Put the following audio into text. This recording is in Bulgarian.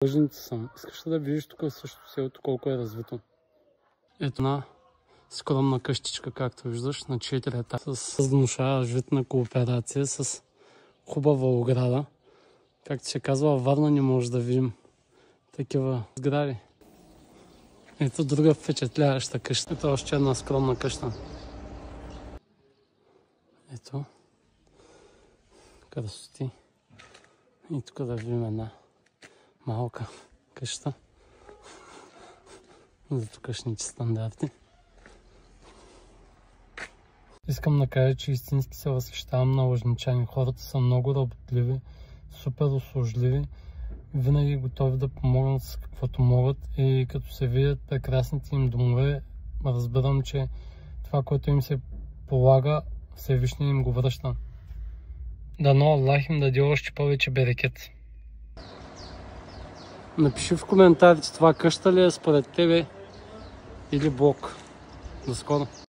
Лъжница съм. Искаш да видиш тук също селото колко е развито. Ето една скромна къщичка, както виждаш, на 4 етажа с внушаваща кооперация, с хубава ограда. Както се казва, във Варна не може да видим такива сгради. Ето друга впечатляваща къща. Ето още една скромна къща. Ето. Красоти. И тук да видим една малка къща. За тукашните стандарти. Искам да кажа, че истински се възхищавам на лъжничани. Хората са много работливи, супер услужливи, винаги готови да помогнат с каквото могат и като се видят прекрасните им домове, разбирам, че това, което им се полага, Всевишния им го връща. Дано Аллах им даде още повече берекет. Напиши в коментарите това къща ли е според тебе или блок. До скоро!